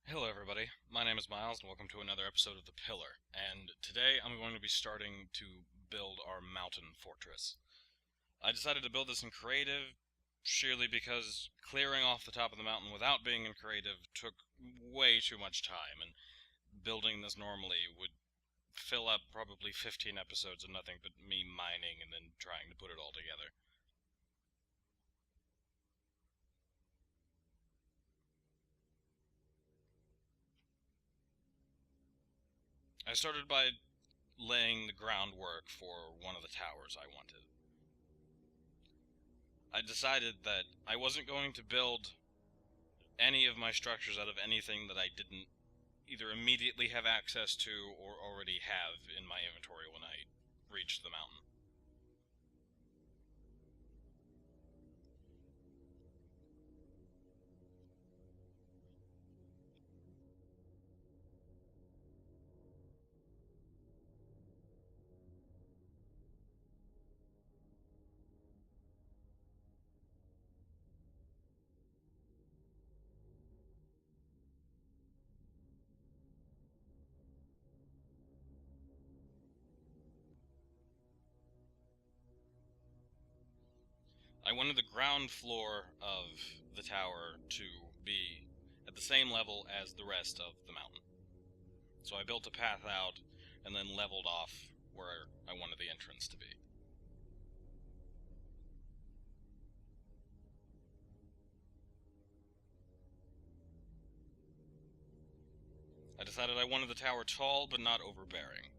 Hello everybody, my name is Miles and welcome to another episode of The Pillar, and today I'm going to be starting to build our mountain fortress. I decided to build this in creative sheerly because clearing off the top of the mountain without being in creative took way too much time, and building this normally would fill up probably 15 episodes of nothing but me mining and then trying to put it all together. I started by laying the groundwork for one of the towers I wanted. I decided that I wasn't going to build any of my structures out of anything that I didn't either immediately have access to or already have in my inventory when I reached the mountain. I wanted the ground floor of the tower to be at the same level as the rest of the mountain. So I built a path out and then leveled off where I wanted the entrance to be. I decided I wanted the tower tall but not overbearing.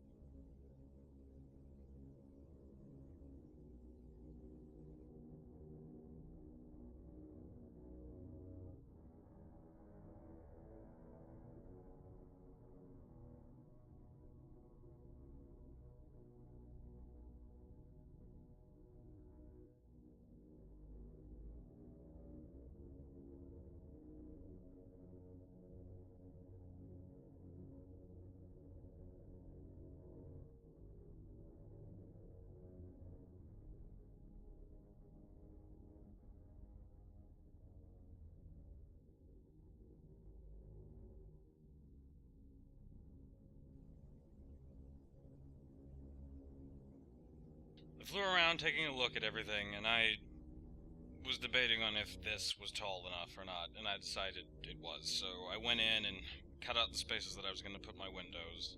I flew around taking a look at everything, and I was debating on if this was tall enough or not, and I decided it was. So I went in and cut out the spaces that I was going to put my windows.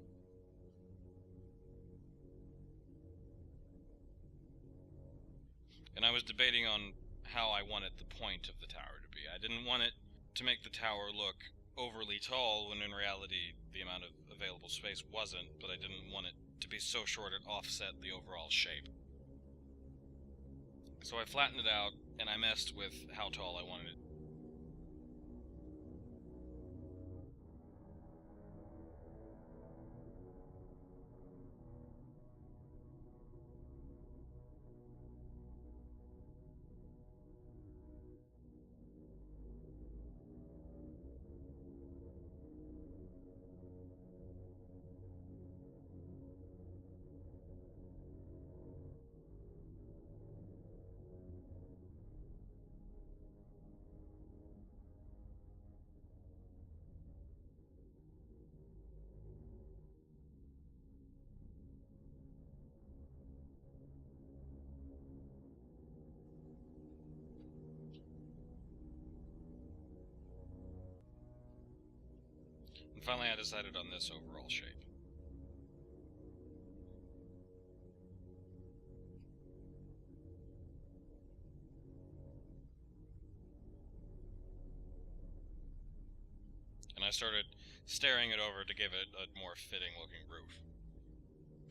And I was debating on how I wanted the point of the tower to be. I didn't want it to make the tower look overly tall when in reality the amount of available space wasn't, but I didn't want it to be so short it offset the overall shape. So I flattened it out, and I messed with how tall I wanted it. And finally I decided on this overall shape. And I started staring it over to give it a more fitting looking roof.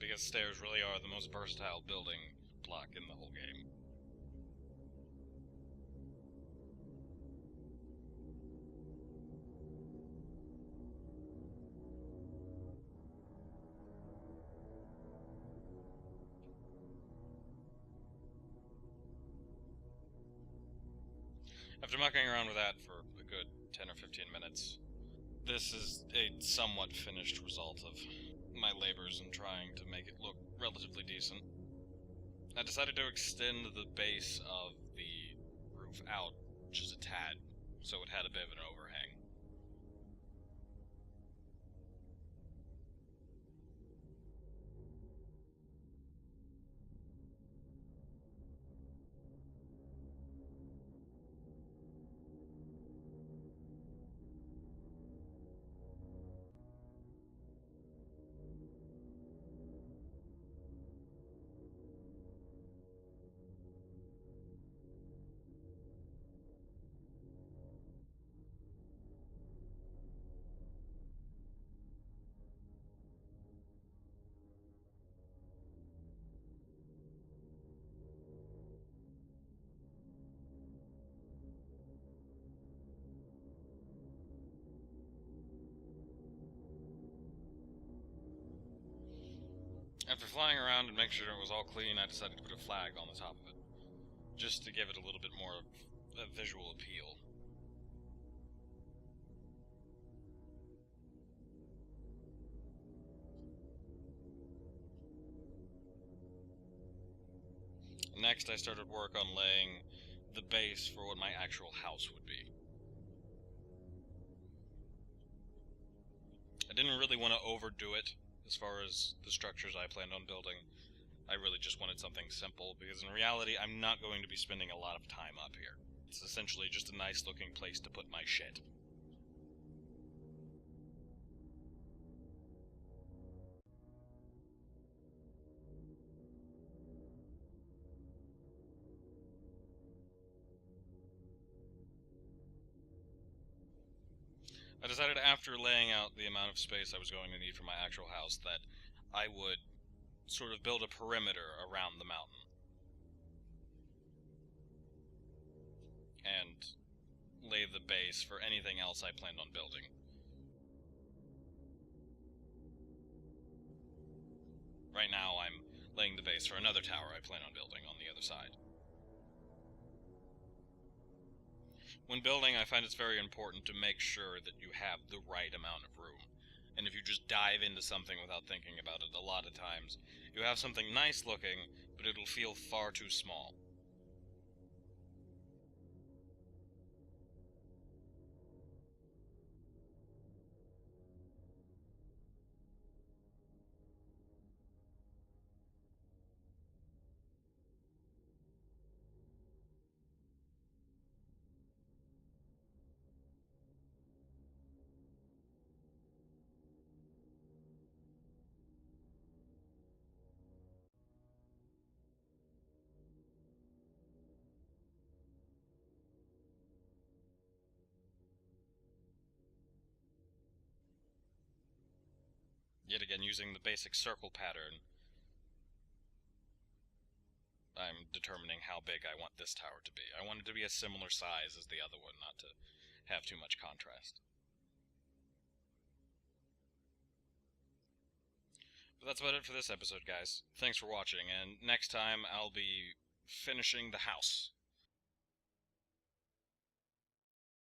Because stairs really are the most versatile building block in the whole game. After mucking around with that for a good 10 or 15 minutes, this is a somewhat finished result of my labors in trying to make it look relatively decent. I decided to extend the base of the roof out just a tad, so it had a bit of an overhang. After flying around and making sure it was all clean, I decided to put a flag on the top of it, just to give it a little bit more of a visual appeal. Next, I started work on laying the base for what my actual house would be. I didn't really want to overdo it as far as the structures I planned on building. I really just wanted something simple, because in reality, I'm not going to be spending a lot of time up here. It's essentially just a nice looking place to put my shit. I decided after laying out the amount of space I was going to need for my actual house that I would sort of build a perimeter around the mountain. And lay the base for anything else I planned on building. Right now I'm laying the base for another tower I plan on building on the other side. When building, I find it's very important to make sure that you have the right amount of room. And if you just dive into something without thinking about it, a lot of times you have something nice looking, but it'll feel far too small. Yet again, using the basic circle pattern, I'm determining how big I want this tower to be. I want it to be a similar size as the other one, not to have too much contrast. But that's about it for this episode, guys. Thanks for watching, and next time I'll be finishing the house.